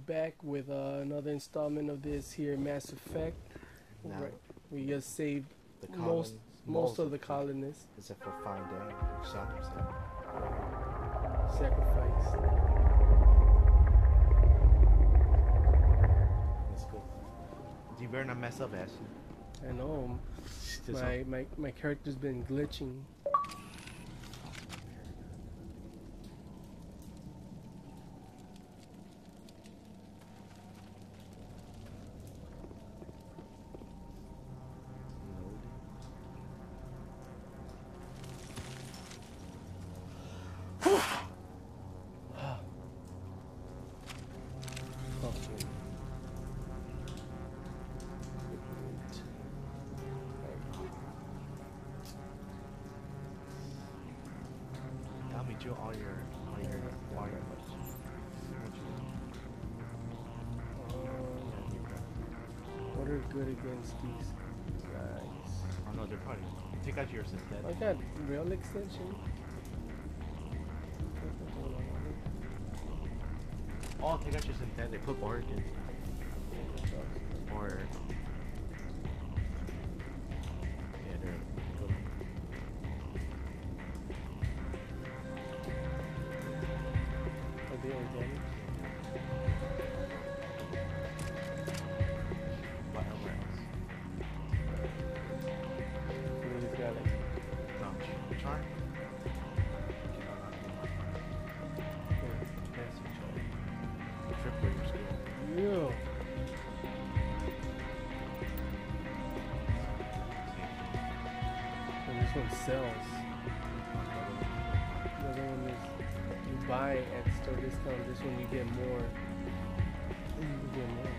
back with another installment of this here Mass Effect. Now, Right. We just saved the most colonists, of the colonists. except for Fine Day, who shot himself. Sacrificed. Let's go. You better not mess up, Ashley. I know. My character's been glitching. Tell me, Joe, all your What are good against these guys? Oh no, they're probably. Take out your synthetic. I got rail extension. Oh, take out your synthetic. Put origins. Or. Yeah, they're good. Are they organic? What else? We just got it. Charm? Triple your skill. Yeah. And this one sells. The other one is you buy at store discount. This one you get more. You get more.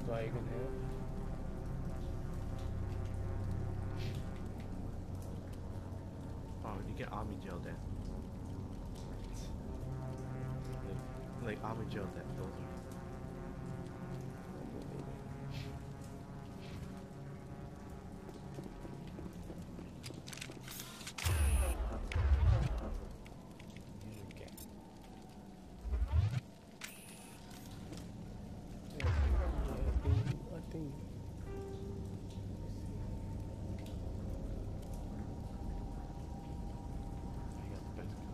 So I can have. Oh, you get Army Gel then. Like Army Gel that those are. Okay. Yeah, I think. I got the best gun.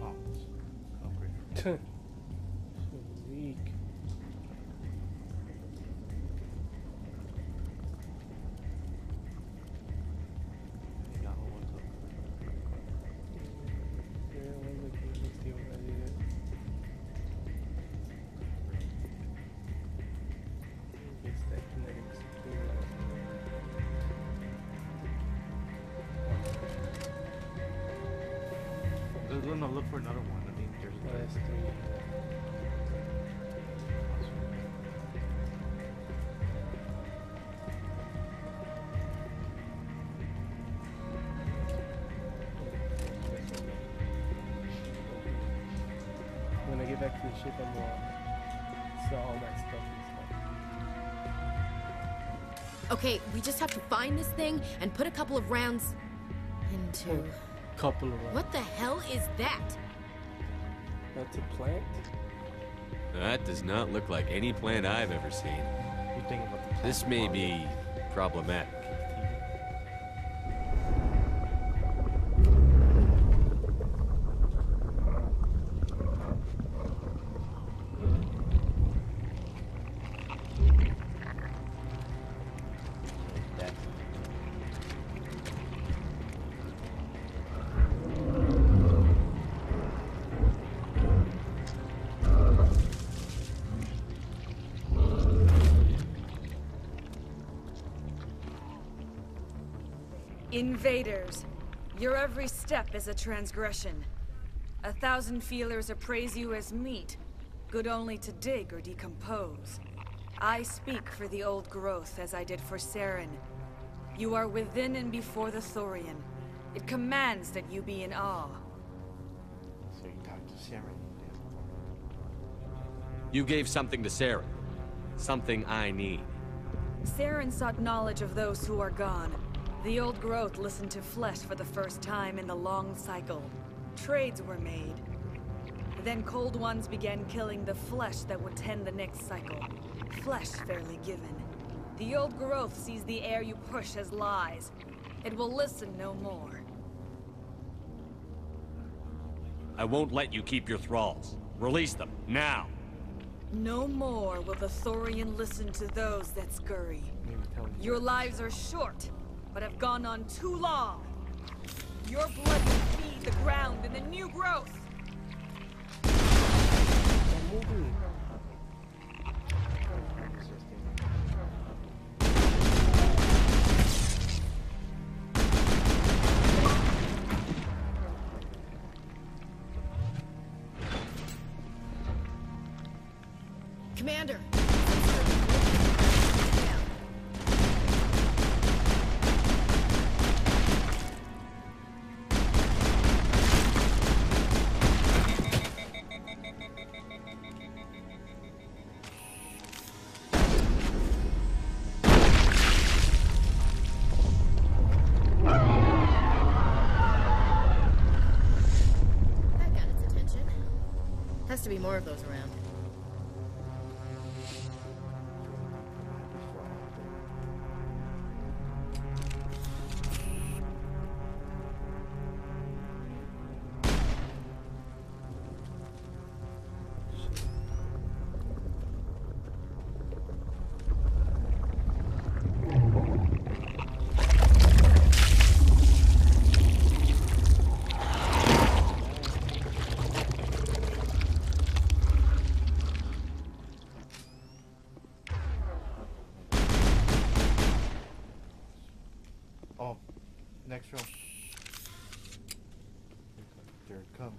Oh, upgrade. So weak. You got one too. Yeah, let's see what I did. It's that kinetics No, look for another one. I think there's Last three. When I get back to the ship, I'm gonna sell all my stuff and stuff. Okay, we just have to find this thing and put a couple of rounds into... Couple of rounds. What the hell is that? That's a plant? That does not look like any plant I've ever seen. You think about the This may be problematic. Invaders, your every step is a transgression. 1,000 feelers appraise you as meat, good only to dig or decompose. I speak for the old growth as I did for Saren. You are within and before the Thorian. It commands that you be in awe. So you talk to Saren. You gave something to Sarah. Something I need. Saren sought knowledge of those who are gone. The old growth listened to flesh for the first time in the long cycle. Trades were made. Then Cold Ones began killing the flesh that would tend the next cycle. Flesh fairly given. The old growth sees the air you push as lies. It will listen no more. I won't let you keep your thralls. Release them, now! No more will the Thorian listen to those that scurry. Maybe tell me. Your lives are short, but have gone on too long. Your blood will feed the ground in the new growth. I'm moving. Commander! That got its attention. Has to be more of those around. Oh, next room. They're coming.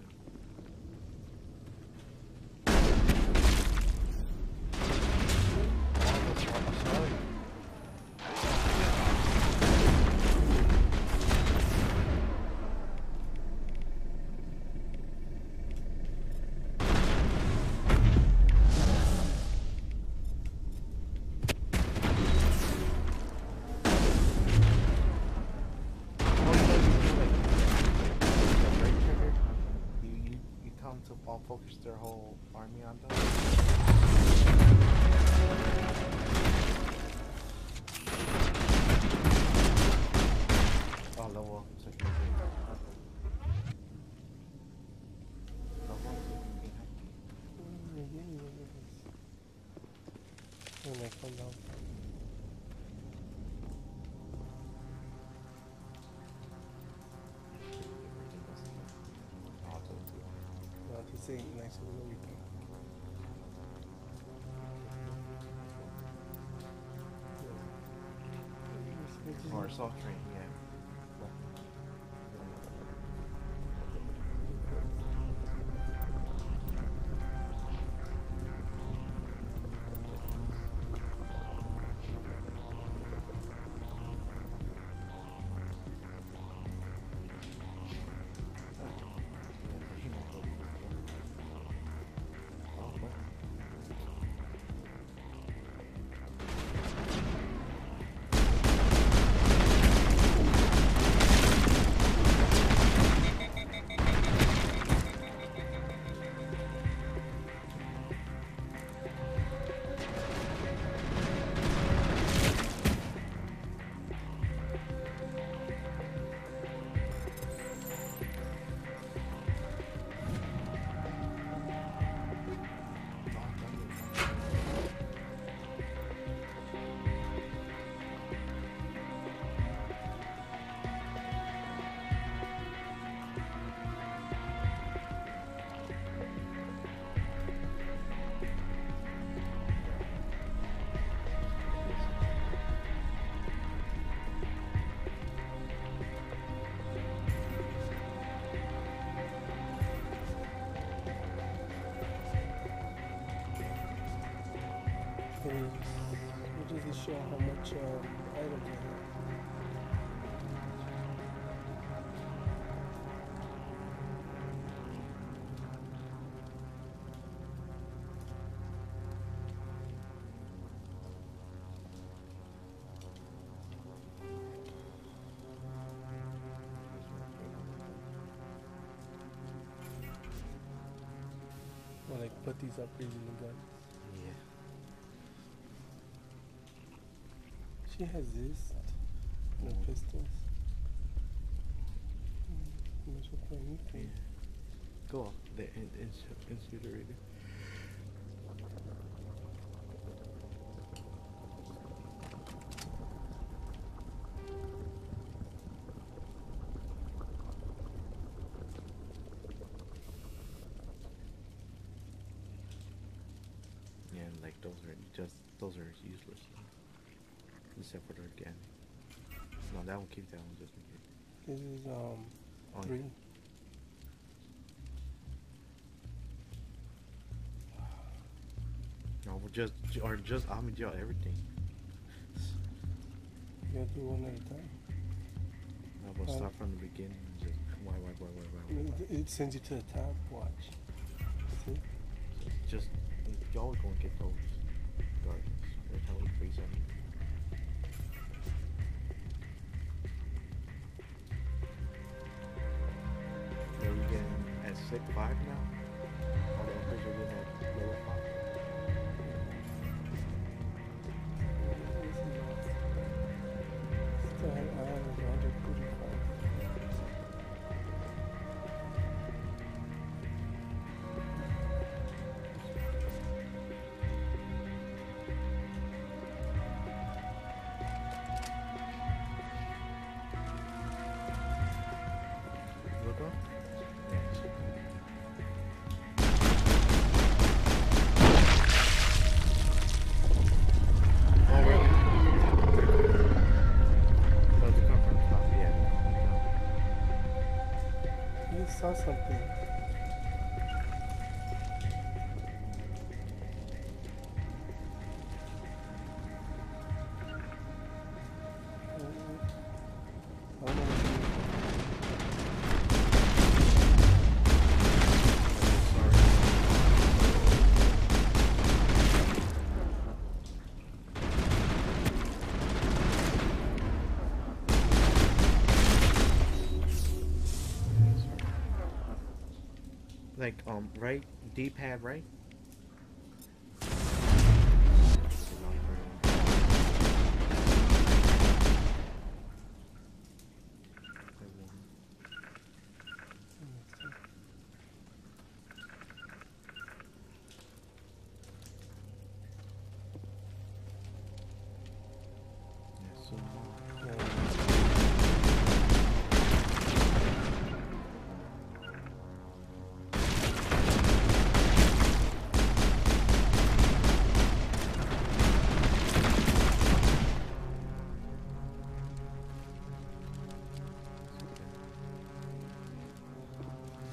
To all focus their whole army on them. Oh, level up. So When I come down. No, he's saying nice to know you. or soft drink, yeah. does it show how much items I have? Or like put these upgrades in the guns. Yeah. She has this. No pistols. Much of anything. Go off the incinerator. Yeah, and like those are useless. Except for the organic. No, that one, keep that one just in case. This is Oh, 3. No, we're just Army Gel everything. You gotta do one at a time. No, but start from the beginning and just why. It sends you to the top. Watch. See? Just y'all go and get those gardens. They're totally freeze them. Yeah, we getting at 6-5 now. All the others are getting at level 5. Still have 135. Look up. Oh, really? Oh, they come from the top, yeah. You saw something. I don't know what it is. Like, right? D-pad, right?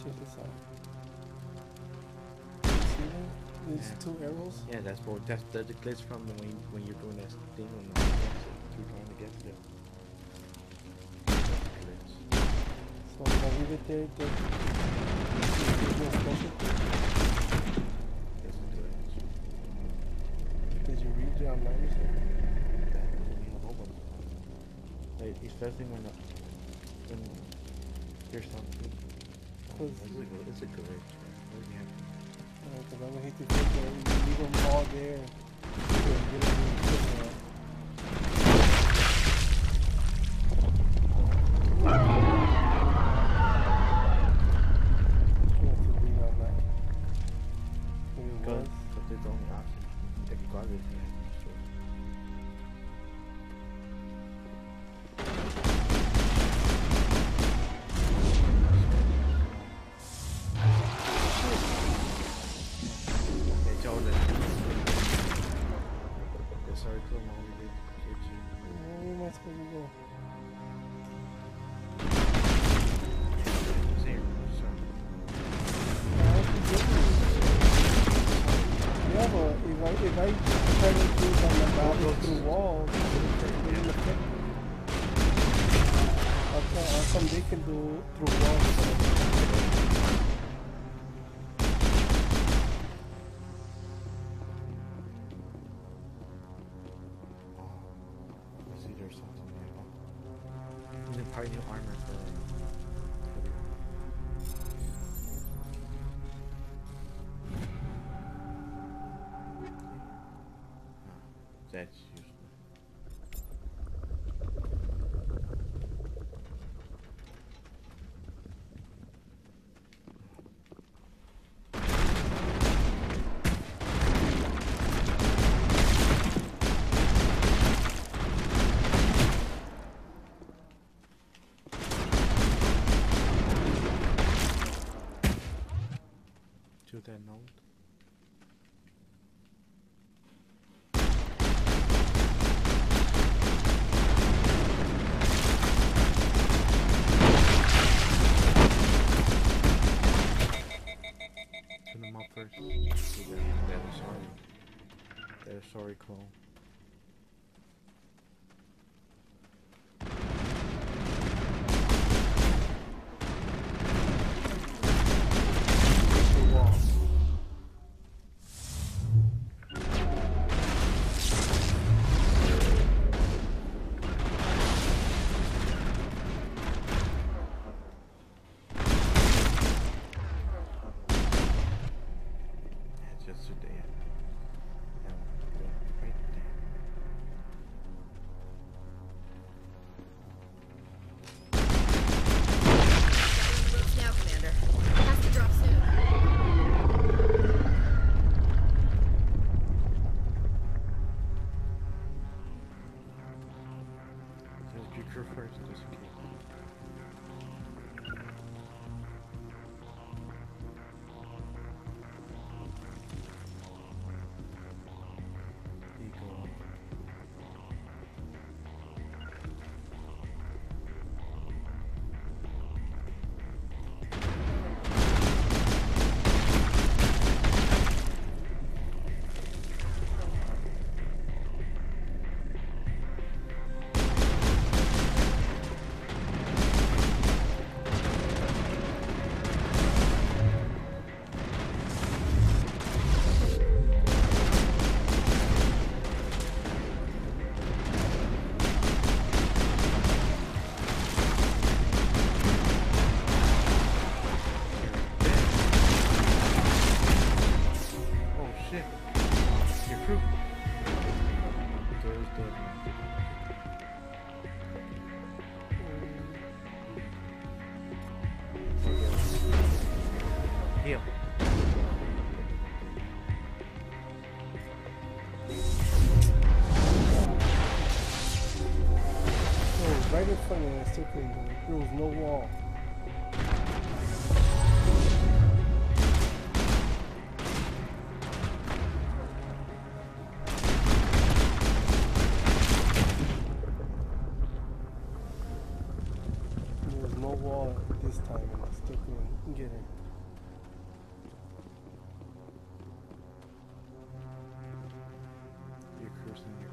Check this out. See that? These Yeah. 2 arrows. Yeah, that's the glitch from when you're doing that thing when you're trying to get to them. That's the glitch. So if I leave it there, there's no special thing. That's the glitch. Did you read it online or something? That we have all of them. Like, especially when there's something. It's a glitch. What do you have? Because I would hate to think that you leave them all there. You get them in the kitchen. You have to read on that. Maybe it was. Because it's the only option. If you got it, you have to show it. Hey, Jordan. Yeah, sorry, come on, we did get you. Where am I supposed to go? It's here, sorry. I have to get it. Yeah, but if I trying to do on the body through walls. How come they can do through walls? I see there's something there. And then probably new armor for heavy that's useless. To that note. Turn them up first. They're sorry. They're sorry, clone. Just today. Right there. Roads now, Commander. Has to drop soon. Just be sure first, just in case. Eagle. Oh shit. Your crew. There's dead man. Heal. Oh, right in front of us, still couldn't do it. There was no wall. There was no wall this time, and I still couldn't get in. You're cursing your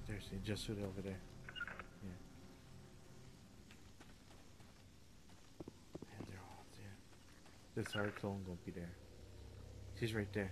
There's just shoot it over there. Yeah. And they're all there. This hard clone gonna be there. She's right there.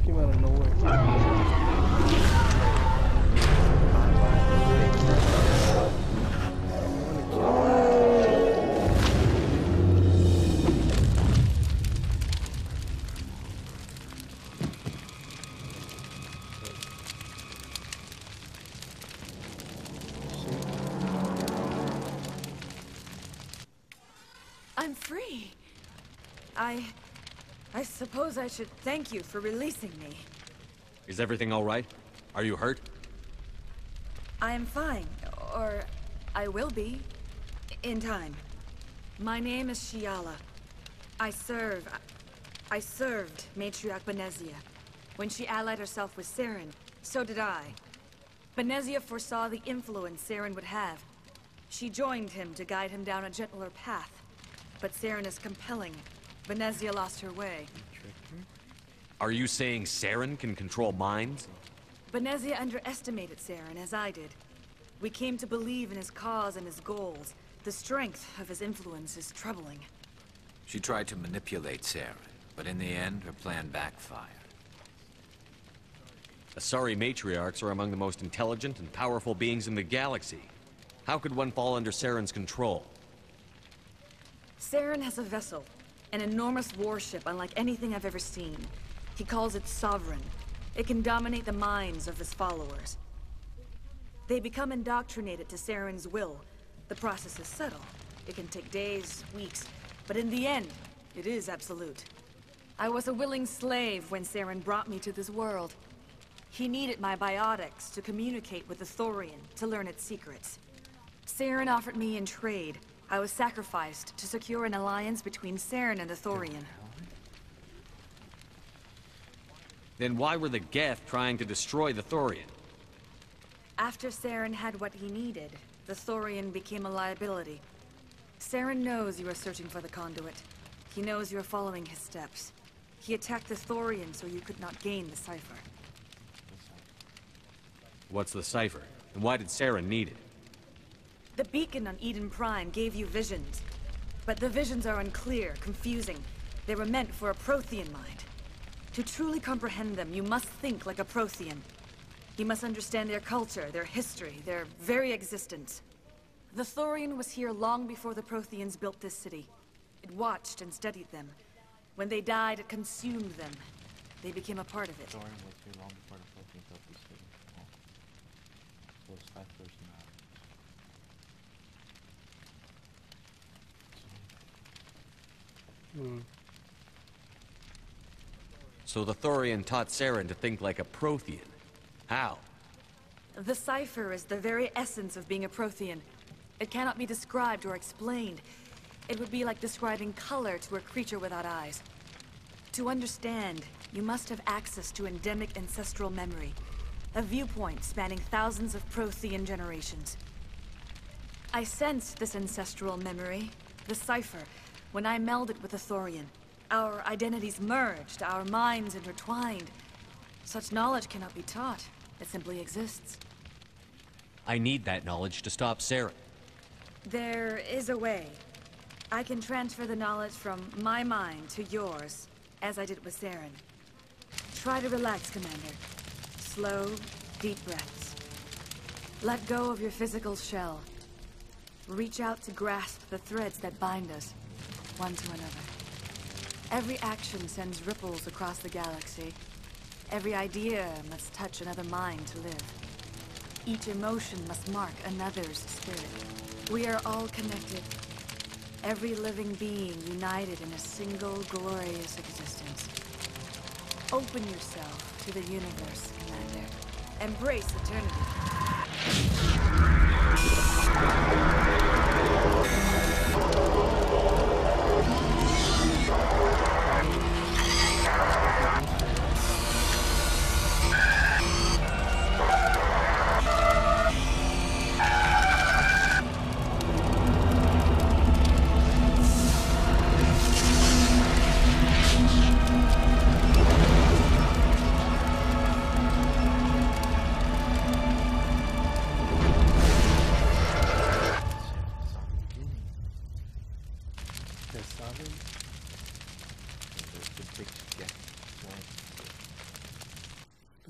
Came out of nowhere. I'm free. I suppose I should thank you for releasing me. Is everything all right? Are you hurt? I am fine, or I will be, in time. My name is Shiala. I served Matriarch Benezia. When she allied herself with Saren, so did I. Benezia foresaw the influence Saren would have. She joined him to guide him down a gentler path. But Saren is compelling. Benezia lost her way. Are you saying Saren can control minds? Benezia underestimated Saren, as I did. We came to believe in his cause and his goals. The strength of his influence is troubling. She tried to manipulate Saren, but in the end, her plan backfired. Asari matriarchs are among the most intelligent and powerful beings in the galaxy. How could one fall under Saren's control? Saren has a vessel, an enormous warship unlike anything I've ever seen. He calls it Sovereign. It can dominate the minds of his followers. They become indoctrinated to Saren's will. The process is subtle. It can take days, weeks, but in the end, it is absolute. I was a willing slave when Saren brought me to this world. He needed my biotics to communicate with the Thorian, to learn its secrets. Saren offered me in trade. I was sacrificed to secure an alliance between Saren and the Thorian. Then why were the Geth trying to destroy the Thorian? After Saren had what he needed, the Thorian became a liability. Saren knows you are searching for the conduit. He knows you are following his steps. He attacked the Thorian so you could not gain the cipher. What's the cipher? And why did Saren need it? The beacon on Eden Prime gave you visions. But the visions are unclear, confusing. They were meant for a Prothean mind. To truly comprehend them, you must think like a Prothean. You must understand their culture, their history, their very existence. The Thorian was here long before the Protheans built this city. It watched and studied them. When they died, it consumed them. They became a part of it. Thorian was here long before the Protheans built this city. Oh. So it's ciphers now. So the Thorian taught Saren to think like a Prothean. How? The cipher is the very essence of being a Prothean. It cannot be described or explained. It would be like describing color to a creature without eyes. To understand, you must have access to endemic ancestral memory. A viewpoint spanning thousands of Prothean generations. I sensed this ancestral memory, the cipher, when I melded with the Thorian. Our identities merged, our minds intertwined. Such knowledge cannot be taught. It simply exists. I need that knowledge to stop Saren. There is a way. I can transfer the knowledge from my mind to yours, as I did with Saren. Try to relax, Commander. Slow, deep breaths. Let go of your physical shell. Reach out to grasp the threads that bind us, one to another. Every action sends ripples across the galaxy. Every idea must touch another mind to live. Each emotion must mark another's spirit. We are all connected. Every living being united in a single glorious existence. Open yourself to the universe, Commander. Embrace eternity.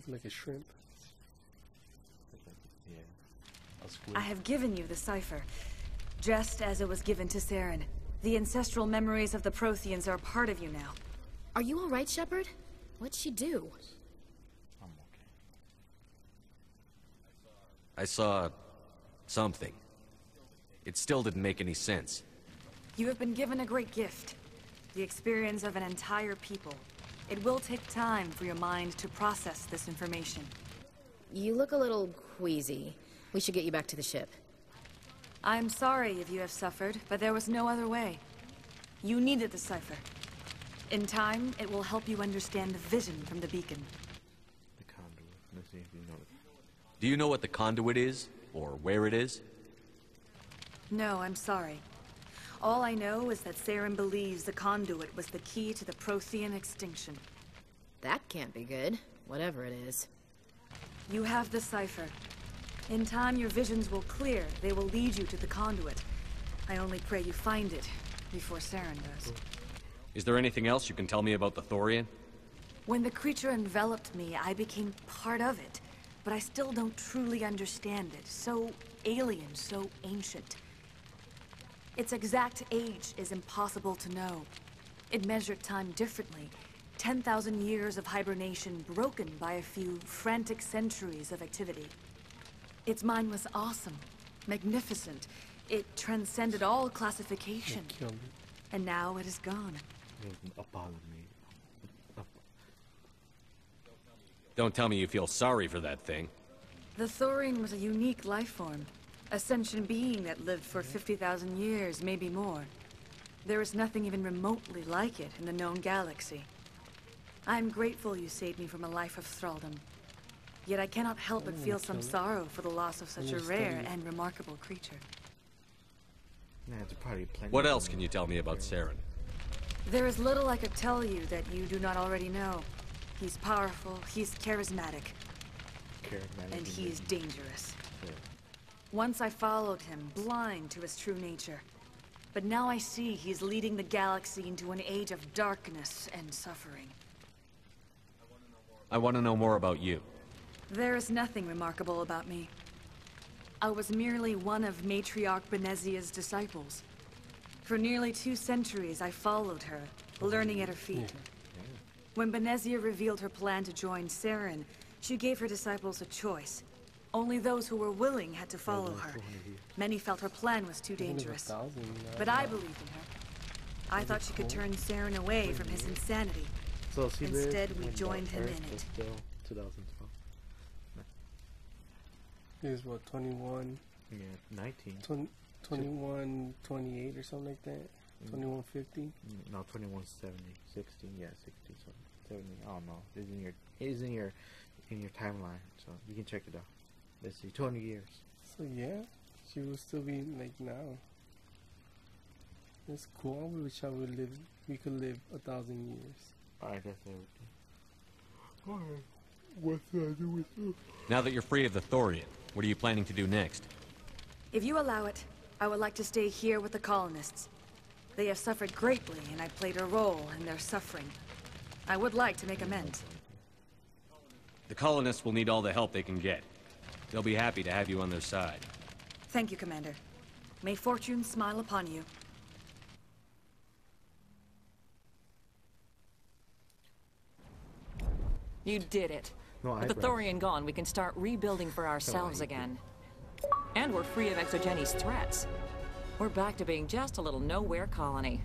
Like a shrimp. Yeah. A squid. I have given you the cipher, just as it was given to Saren. The ancestral memories of the Protheans are part of you now. Are you all right, Shepard? What'd she do? I'm okay. I saw... something. It still didn't make any sense. You have been given a great gift. The experience of an entire people. It will take time for your mind to process this information. You look a little queasy. We should get you back to the ship. I'm sorry if you have suffered, but there was no other way. You needed the cipher. In time, it will help you understand the vision from the beacon. The conduit. Let's see if you know it. Do you know what the conduit is? Or where it is? No, I'm sorry. All I know is that Saren believes the conduit was the key to the Prothean extinction. That can't be good, whatever it is. You have the cipher. In time, your visions will clear. They will lead you to the conduit. I only pray you find it before Saren does. Is there anything else you can tell me about the Thorian? When the creature enveloped me, I became part of it. But I still don't truly understand it. So alien, so ancient. Its exact age is impossible to know. It measured time differently. 10,000 years of hibernation broken by a few frantic centuries of activity. Its mind was awesome, magnificent. It transcended all classification. Killed me. And now it is gone. Don't tell me you feel sorry for that thing. The Thorian was a unique life form. A sentient being that lived for 50,000 years, maybe more. There is nothing even remotely like it in the known galaxy. I'm grateful you saved me from a life of thraldom. Yet I cannot help but feel some sorrow for the loss of such a rare and remarkable creature. Nah, it's probably plenty. What else can you tell me about Saren? There is little I could tell you that you do not already know. He's powerful, he's charismatic, and he is dangerous. Yeah. Once I followed him, blind to his true nature. But now I see he's leading the galaxy into an age of darkness and suffering. I want to know more about you. There is nothing remarkable about me. I was merely one of Matriarch Benezia's disciples. For nearly 2 centuries, I followed her, learning at her feet. When Benezia revealed her plan to join Saren, she gave her disciples a choice. Only those who were willing had to follow her. Many felt her plan was too dangerous. But I believed in her. I thought she could turn Saren away from his insanity. So she Instead, lived we when joined the him Earth in was it. Still 2012. He was what, 21? Yeah, 19. 21, 28 or something like that? 2150? No, 2170, 60. Yeah, 60. So 70. I don't know. It's in your timeline, so you can check it out. Let's see, 20 years. So yeah, she will still be like now. It's cool. I wish we could live 1,000 years. Alright, that's everything. Alright, what should I do with you? Now that you're free of the Thorian, what are you planning to do next? If you allow it, I would like to stay here with the colonists. They have suffered greatly, and I played a role in their suffering. I would like to make amends. The colonists will need all the help they can get. They'll be happy to have you on their side. Thank you, Commander. May fortune smile upon you. You did it. No, With the eyebrows. Thorian gone, we can start rebuilding for ourselves again. And we're free of Exogeni's threats. We're back to being just a little nowhere colony.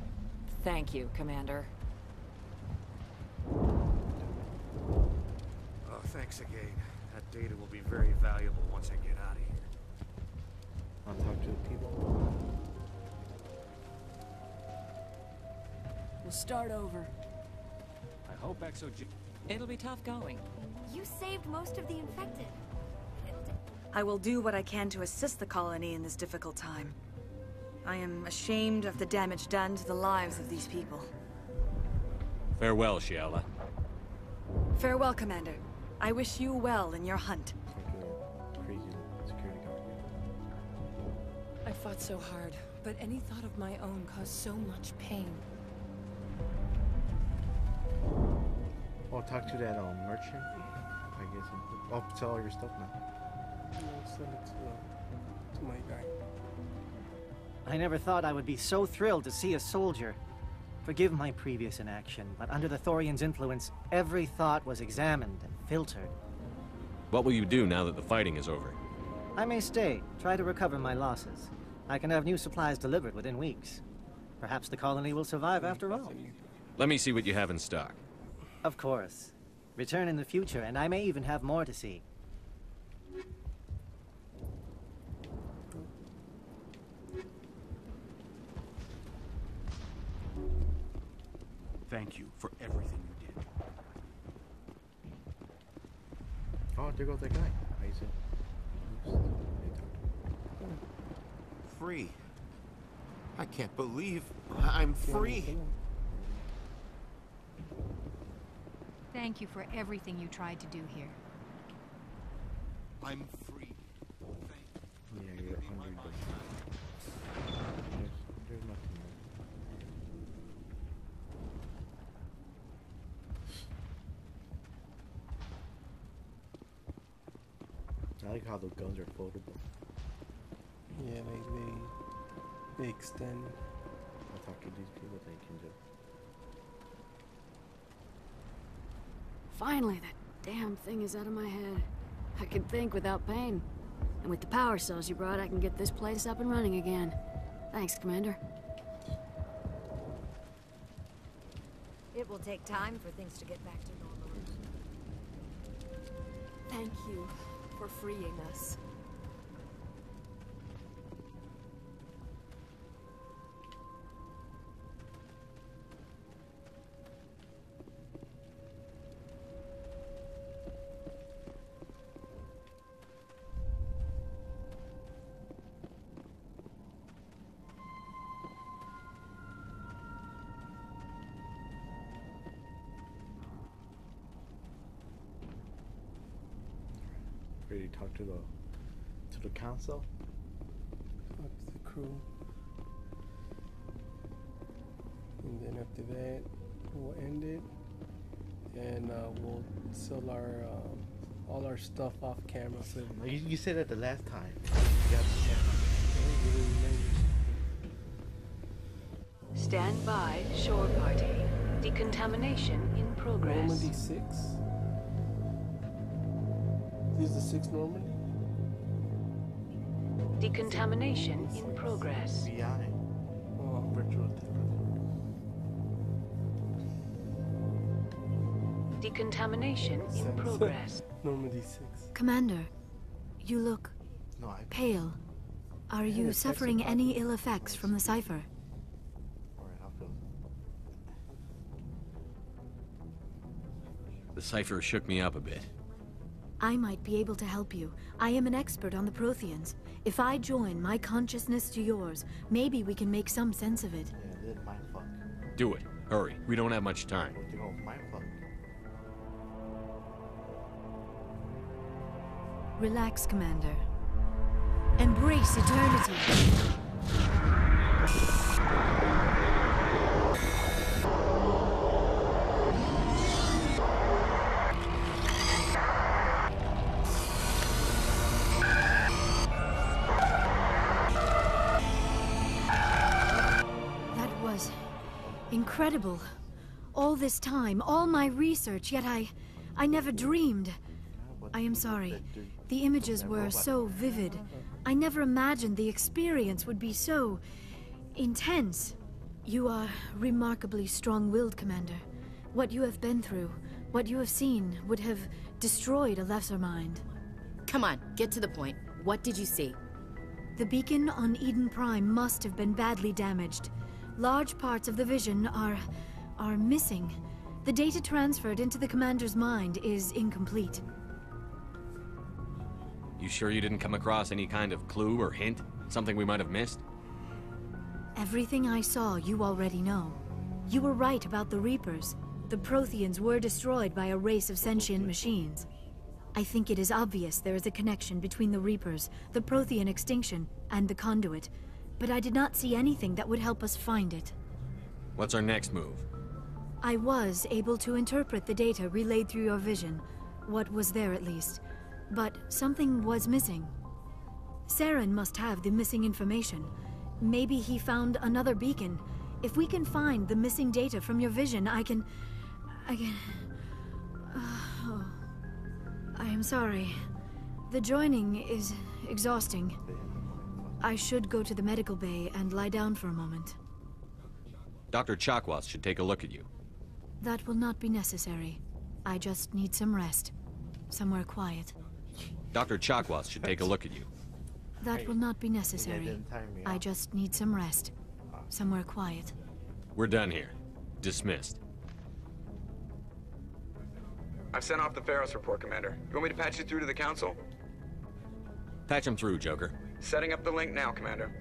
Thank you, Commander. Oh, thanks again. That data will be very valuable once I get out of here. I'll talk to the people. We'll start over. I hope Exogen... It'll be tough going. You saved most of the infected. I will do what I can to assist the colony in this difficult time. I am ashamed of the damage done to the lives of these people. Farewell, Shiala. Farewell, Commander. I wish you well in your hunt. Talk to the crazy security guard. I fought so hard, but any thought of my own caused so much pain. Oh, talk to that merchant. I guess. I'll sell all your stuff now. I'll send it to my guy. I never thought I would be so thrilled to see a soldier. Forgive my previous inaction, but under the Thorian's influence, every thought was examined and filtered. What will you do now that the fighting is over? I may stay, try to recover my losses. I can have new supplies delivered within weeks. Perhaps the colony will survive after all. Let me see what you have in stock. Of course. Return in the future, and I may even have more to see. Thank you for everything you did. Oh, there goes that guy. Free. I can't believe I'm free. Thank you for everything you tried to do here. I'm free. Yeah, you're 100. There's nothing more. I like how the guns are foldable. Yeah, they extend. I talk to these people, they can just. Finally, that damn thing is out of my head. I can think without pain. And with the power cells you brought, I can get this place up and running again. Thanks, Commander. It will take time for things to get back to normal. Thank you for freeing us. Ready to talk to the council? Talk to the crew. And then after that, we'll end it. And we'll sell our all our stuff off camera. So You said that the last time. Stand by, shore party. Decontamination in progress. Normandy 6. This is the 6 Normandy? Decontamination in progress. Virtual Decontamination in progress. Normandy 6. Commander, you look pale. Are you suffering any ill effects from the cipher? The cipher shook me up a bit. I might be able to help you. I am an expert on the Protheans. If I join my consciousness to yours, maybe we can make some sense of it. Do it. Hurry. We don't have much time. Relax, Commander. Embrace eternity. Incredible. All this time, all my research, yet I never dreamed. I am sorry. The images were so vivid. I never imagined the experience would be so intense. You are remarkably strong-willed, Commander. What you have been through, what you have seen, would have destroyed a lesser mind. Come on, get to the point. What did you see? The beacon on Eden Prime must have been badly damaged. Large parts of the vision are missing. The data transferred into the commander's mind is incomplete. You sure you didn't come across any kind of clue or hint? Something we might have missed? Everything I saw, you already know. You were right about the Reapers. The Protheans were destroyed by a race of sentient machines. I think it is obvious there is a connection between the Reapers, the Prothean extinction, and the Conduit. But I did not see anything that would help us find it. What's our next move? I was able to interpret the data relayed through your vision. What was there, at least. But something was missing. Saren must have the missing information. Maybe he found another beacon. If we can find the missing data from your vision, I can... Oh. I am sorry. The joining is exhausting. I should go to the medical bay and lie down for a moment. Dr. Chakwas should take a look at you. That will not be necessary. I just need some rest. Somewhere quiet. Dr. Chakwas should take a look at you. That will not be necessary. I just need some rest. Somewhere quiet. We're done here. Dismissed. I've sent off the Pharos report, Commander. You want me to patch you through to the Council? Patch him through, Joker. Setting up the link now, Commander.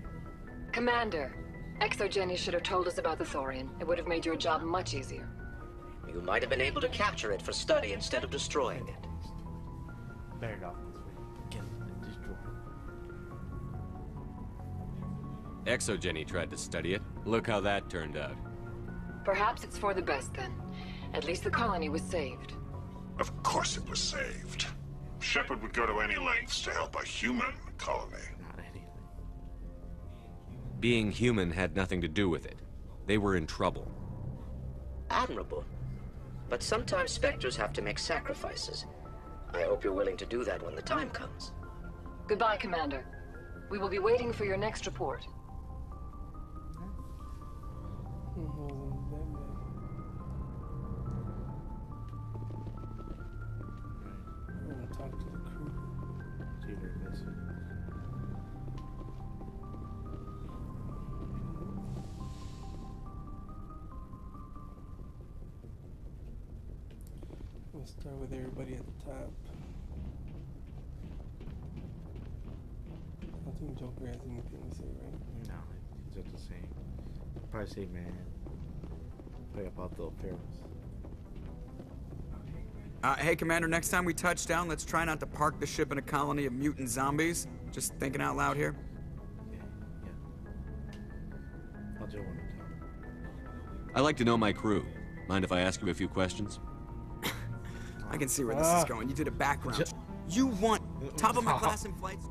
Commander, Exogeny should have told us about the Thorian. It would have made your job much easier. You might have been able to capture it for study instead of destroying it. Better off this way. Get destroyed. Exogeny tried to study it. Look how that turned out. Perhaps it's for the best then. At least the colony was saved. Of course it was saved. Shepard would go to any lengths to help a human colony. Not anything. Being human had nothing to do with it. They were in trouble. Admirable. But sometimes Spectres have to make sacrifices. I hope you're willing to do that when the time comes. Goodbye, Commander. We will be waiting for your next report. Talk to the crew. See if they're missing. We'll start with everybody at the top. I don't think Joker has anything to say, right? No, it's just the same. Probably say, man, play about the Pharos. Hey, Commander, next time we touch down, let's try not to park the ship in a colony of mutant zombies. Just thinking out loud here. Yeah. I'll do one. I like to know my crew. Mind if I ask you a few questions? I can see where this is going. You did a background. You want top of my class in flights?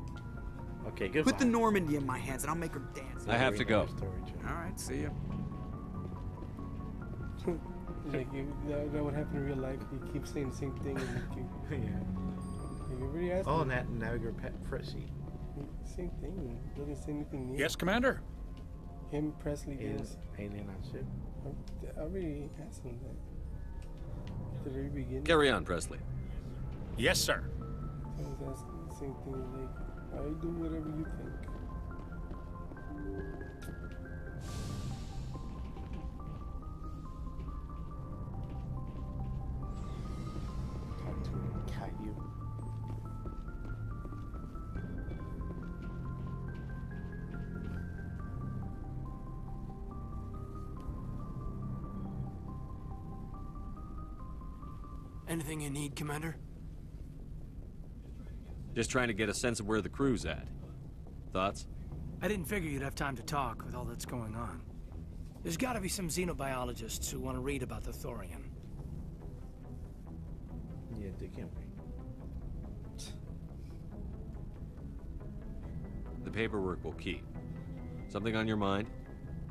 Okay, good. Put the Normandy in my hands and I'll make her dance. I have to go. All right, see ya. Like that would happen in real life. You keep saying the same thing, and you keep, you already asked. Oh, me. now you're Presley. Same thing. Doesn't say anything new. Yes, Commander. Him, Presley, is alien on ship. I already asked him that at the very beginning. Carry on, Presley. Yes, sir. I was asking the same thing. Like, I do whatever you think. Anything you need, Commander? Just trying to get a sense of where the crew's at. Thoughts? I didn't figure you'd have time to talk with all that's going on. There's gotta be some xenobiologists who want to read about the Thorian. Yeah, they can't wait. The paperwork will keep. Something on your mind?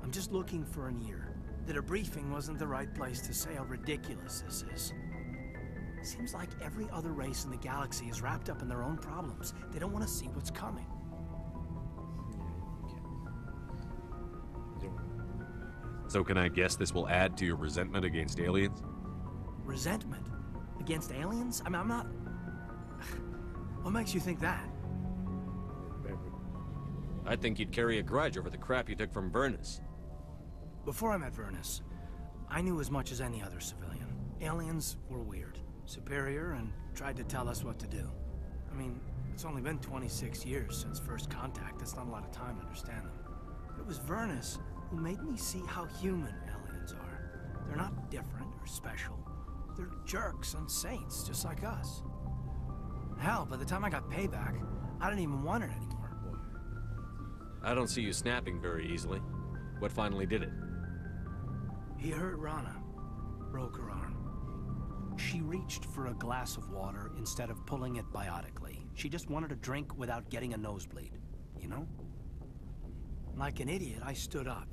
I'm just looking for an ear. The debriefing wasn't the right place to say how ridiculous this is. Seems like every other race in the galaxy is wrapped up in their own problems. They don't want to see what's coming. So can I guess this will add to your resentment against aliens? Resentment? Against aliens? I mean, I'm not... What makes you think that? I think you'd carry a grudge over the crap you took from Vernus. Before I met Vernus, I knew as much as any other civilian. Aliens were weird. Superior, and tried to tell us what to do. I mean, it's only been 26 years since first contact. That's not a lot of time to understand them. It was Vernus who made me see how human aliens are. They're not different or special. They're jerks and saints, just like us. Hell, by the time I got payback, I didn't even want it anymore. I don't see you snapping very easily. What finally did it? He hurt Rana. Broke her arm. She reached for a glass of water instead of pulling it biotically. She just wanted a drink without getting a nosebleed, you know? Like an idiot, I stood up.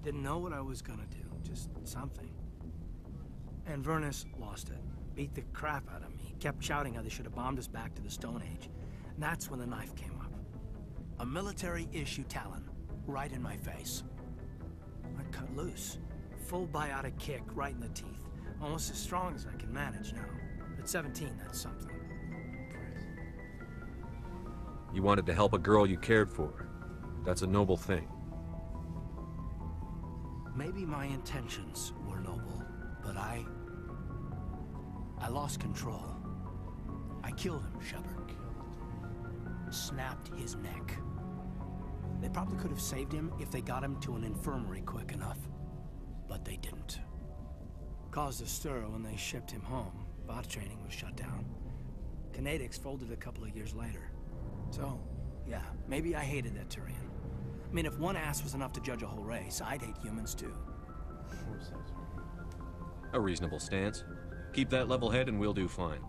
Didn't know what I was gonna do, just something. And Vernus lost it. Beat the crap out of me. Kept shouting how they should have bombed us back to the Stone Age. And that's when the knife came up. A military-issue Talon, right in my face. I cut loose. Full biotic kick right in the teeth. Almost as strong as I can manage now. At 17, that's something. You wanted to help a girl you cared for. That's a noble thing. Maybe my intentions were noble, but I lost control. I killed him, Shepard. Snapped his neck. They probably could have saved him if they got him to an infirmary quick enough. But they didn't. Caused a stir when they shipped him home. Bot training was shut down. Kinetics folded a couple of years later. So, yeah, maybe I hated that Turian. I mean, if one ass was enough to judge a whole race, I'd hate humans too. A reasonable stance. Keep that level head and we'll do fine.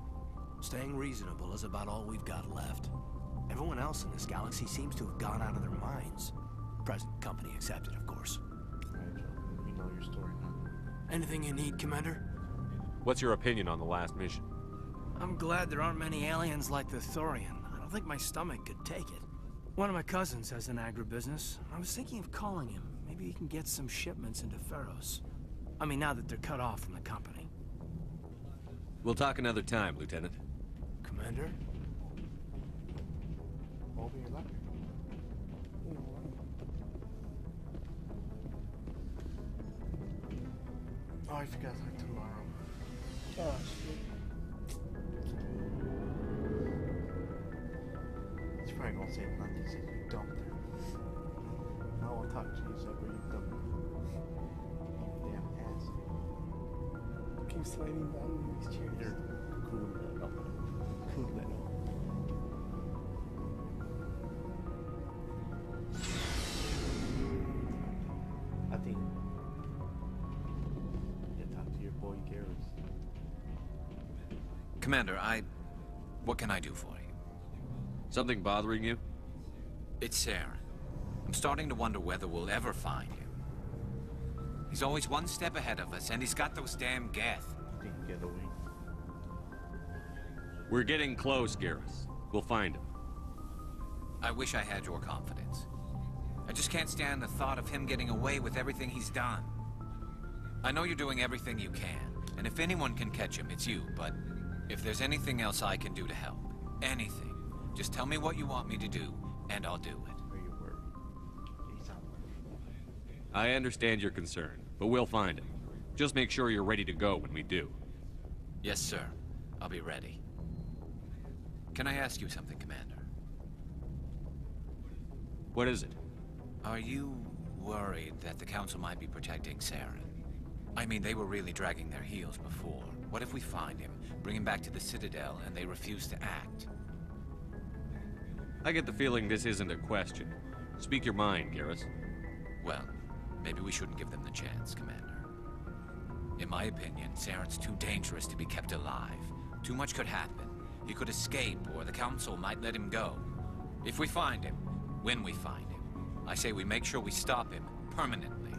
Staying reasonable is about all we've got left. Everyone else in this galaxy seems to have gone out of their minds. Present company accepted, of course. We know your story now. Anything you need, Commander? What's your opinion on the last mission? I'm glad there aren't many aliens like the Thorian. I don't think my stomach could take it. One of my cousins has an agribusiness. I was thinking of calling him. Maybe he can get some shipments into Feros. I mean, now that they're cut off from the company. We'll talk another time, Lieutenant. Commander? Open your locker. Oh, I forgot like tomorrow. Oh, shit. He's probably gonna say nothing. He said you dumped her. I won't talk to you, so but you dumped her. You damn ass. Keep sliding down in these chairs. You're cool that up. Cool that up. I think you talk to your boy Garrus. Commander, what can I do for you? Something bothering you? It's Saren. I'm starting to wonder whether we'll ever find him. He's always one step ahead of us, and he's got those damn Geth. He can get away. We're getting close, Garrus. We'll find him. I wish I had your confidence. I just can't stand the thought of him getting away with everything he's done. I know you're doing everything you can, and if anyone can catch him, it's you, but if there's anything else I can do to help, anything, just tell me what you want me to do, and I'll do it. I understand your concern, but we'll find him. Just make sure you're ready to go when we do. Yes, sir. I'll be ready. Can I ask you something, Commander? What is it? Are you worried that the Council might be protecting Saren? I mean, they were really dragging their heels before. What if we find him, bring him back to the Citadel, and they refuse to act? I get the feeling this isn't a question. Speak your mind, Garrus. Well, maybe we shouldn't give them the chance, Commander. In my opinion, Saren's too dangerous to be kept alive. Too much could happen. He could escape, or the Council might let him go. If we find him, when we find him, I say we make sure we stop him permanently.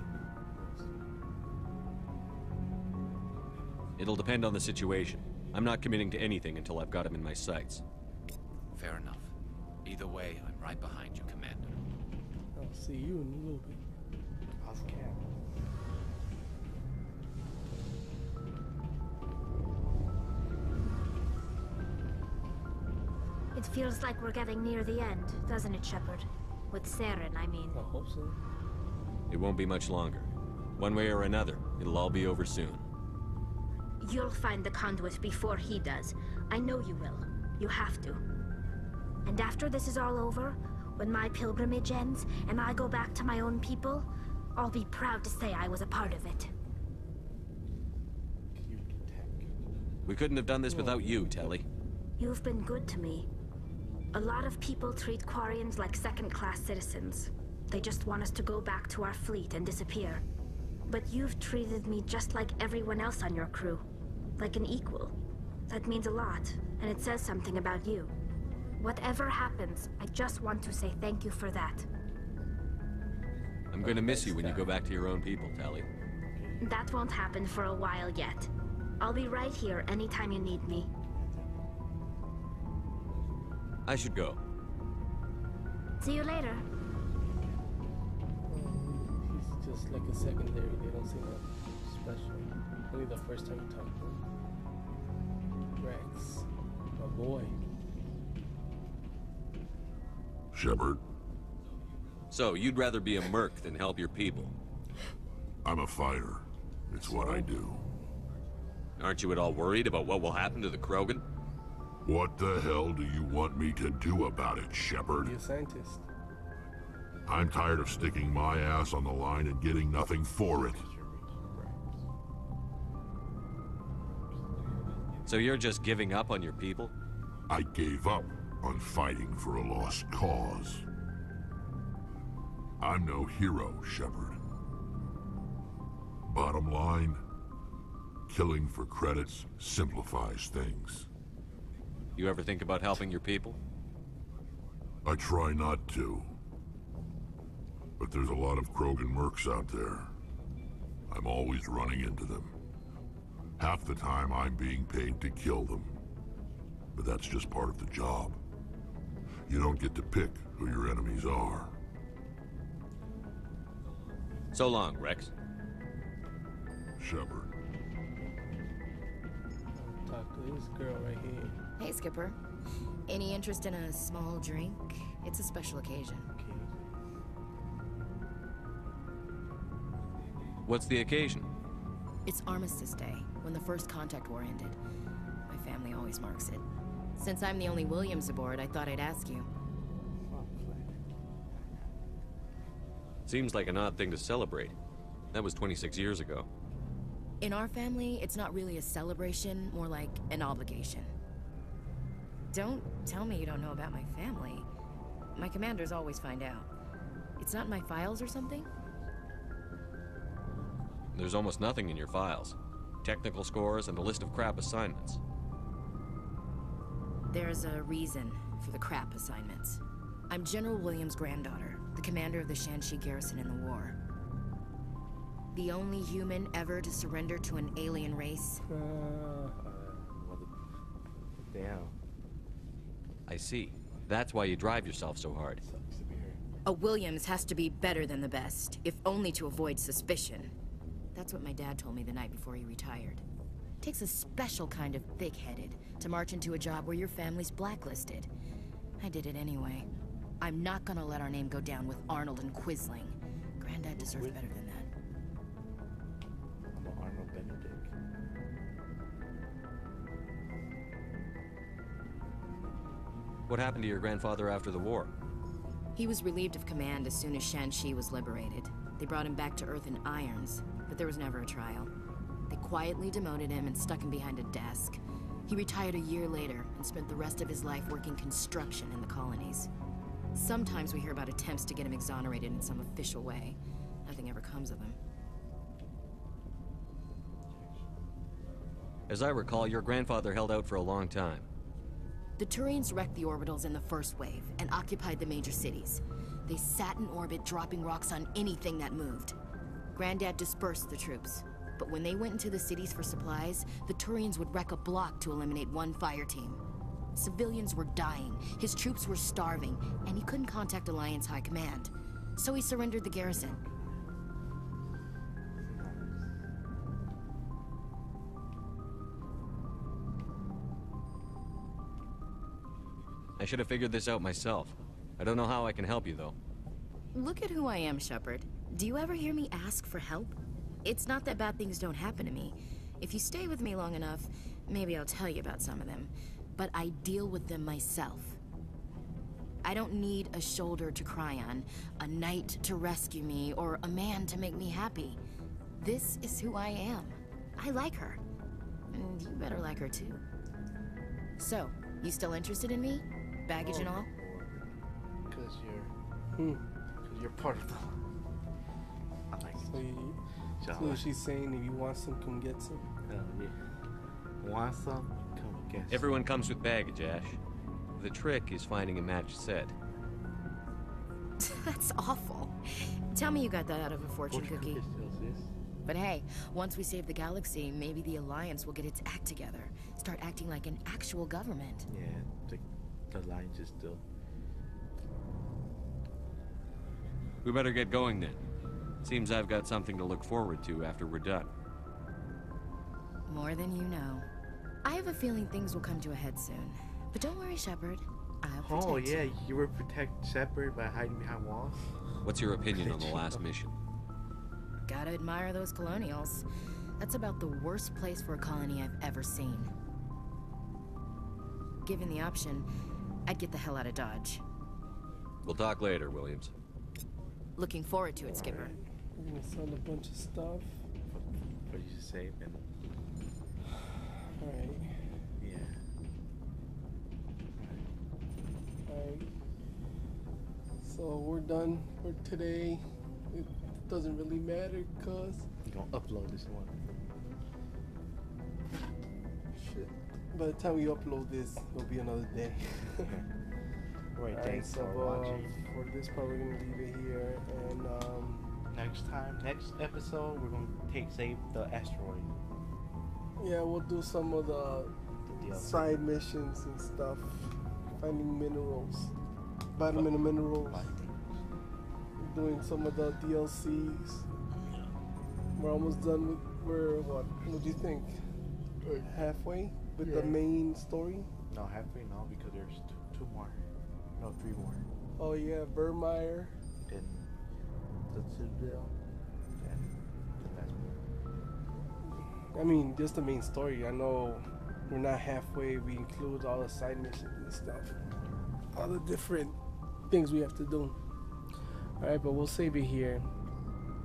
It'll depend on the situation. I'm not committing to anything until I've got him in my sights. Fair enough. Either way, I'm right behind you, Commander. I'll see you in a little bit. How's Cam? It feels like we're getting near the end, doesn't it, Shepard? With Saren, I mean. I hope so. It won't be much longer. One way or another, it'll all be over soon. You'll find the conduit before he does. I know you will. You have to. And after this is all over, when my pilgrimage ends and I go back to my own people, I'll be proud to say I was a part of it. We couldn't have done this without you, Tali. You've been good to me. A lot of people treat Quarians like second-class citizens. They just want us to go back to our fleet and disappear. But you've treated me just like everyone else on your crew. Like an equal. That means a lot, and it says something about you. Whatever happens, I just want to say thank you for that. I'm gonna miss you when you go back to your own people, Tali. That won't happen for a while yet. I'll be right here anytime you need me. I should go. See you later. He's just like a secondary. They don't seem that special. Only the first time you talk to him. Rex, my boy. Shepard? So, you'd rather be a merc than help your people? I'm a fighter. It's what I do. Aren't you at all worried about what will happen to the Krogan? What the hell do you want me to do about it, Shepard? Be a scientist. I'm tired of sticking my ass on the line and getting nothing for it. So you're just giving up on your people? I gave up on fighting for a lost cause. I'm no hero, Shepard. Bottom line, killing for credits simplifies things. You ever think about helping your people? I try not to. But there's a lot of Krogan mercs out there. I'm always running into them. Half the time I'm being paid to kill them. But that's just part of the job. You don't get to pick who your enemies are. So long, Rex. Shepard. Talk to this girl right here. Hey, Skipper. Any interest in a small drink? It's a special occasion. What's the occasion? It's Armistice Day, when the First Contact War ended. My family always marks it. Since I'm the only Williams aboard, I thought I'd ask you. Seems like an odd thing to celebrate. That was 26 years ago. In our family, it's not really a celebration, more like an obligation. Don't tell me you don't know about my family. My commanders always find out. It's not in my files or something? There's almost nothing in your files. Technical scores and a list of crap assignments. There's a reason for the crap assignments. I'm General Williams' granddaughter, the commander of the Shanxi garrison in the war. The only human ever to surrender to an alien race. Damn. I see. That's why you drive yourself so hard. A Williams has to be better than the best, if only to avoid suspicion. That's what my dad told me the night before he retired. It takes a special kind of thick-headed to march into a job where your family's blacklisted. I did it anyway. I'm not gonna let our name go down with Arnold and Quisling. Granddad deserved better than that. I'm an Arnold Benedict. What happened to your grandfather after the war? He was relieved of command as soon as Shanxi was liberated. They brought him back to Earth in irons, but there was never a trial. They quietly demoted him and stuck him behind a desk. He retired a year later and spent the rest of his life working construction in the colonies. Sometimes we hear about attempts to get him exonerated in some official way. Nothing ever comes of him. As I recall, your grandfather held out for a long time. The Turians wrecked the orbitals in the first wave and occupied the major cities. They sat in orbit, dropping rocks on anything that moved. Granddad dispersed the troops, but when they went into the cities for supplies, the Turians would wreck a block to eliminate one fire team. Civilians were dying, his troops were starving, and he couldn't contact Alliance High Command. So he surrendered the garrison. I should have figured this out myself. I don't know how I can help you, though. Look at who I am, Shepard. Do you ever hear me ask for help? It's not that bad things don't happen to me. If you stay with me long enough, maybe I'll tell you about some of them. But I deal with them myself. I don't need a shoulder to cry on, a knight to rescue me, or a man to make me happy. This is who I am. I like her. And you better like her too. So, you still interested in me? Baggage and all? Because you're part of the... I like So she's saying if you want some, come get some? Yeah. Want some? Come get some. Everyone comes with baggage, Ash. The trick is finding a matched set. That's awful. Tell me you got that out of a fortune cookie. But hey, once we save the galaxy, maybe the Alliance will get its act together. Start acting like an actual government. Yeah, the Alliance is still... We better get going then. Seems I've got something to look forward to after we're done. More than you know. I have a feeling things will come to a head soon. But don't worry, Shepard. I'll protect Oh you. yeah, you would protect Shepard by hiding behind walls? What's your opinion on the last mission? Gotta admire those colonials. That's about the worst place for a colony I've ever seen. Given the option, I'd get the hell out of Dodge. We'll talk later, Williams. Looking forward to it, Skipper. We're gonna sell a bunch of stuff. For you to save and... Alright. Yeah. Alright. So we're done for today. It doesn't really matter because We're gonna upload this one. shit. By the time we upload this, it'll be another day. Right, Alright, thanks so for watching. for this part we're gonna leave it here, and next episode, we're gonna save the asteroid. yeah, we'll do some of the DLC. side missions and stuff, finding minerals, vitamin minerals, doing some of the DLCs. We're almost done with. We're what? What do you think? Halfway with the Yeah. main story. No, halfway no, because there's two more. No, three more. Oh yeah, Vermeer. Then the Citadel. Then the last one. I mean, just the main story. I know we're not halfway. We include all the side missions and stuff, all the different things we have to do. All right, but we'll save it here,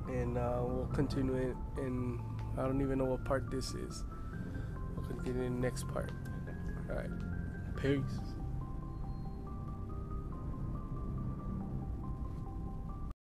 and we'll continue it. And I don't even know what part this is. We'll continue in the next part. All right, peace.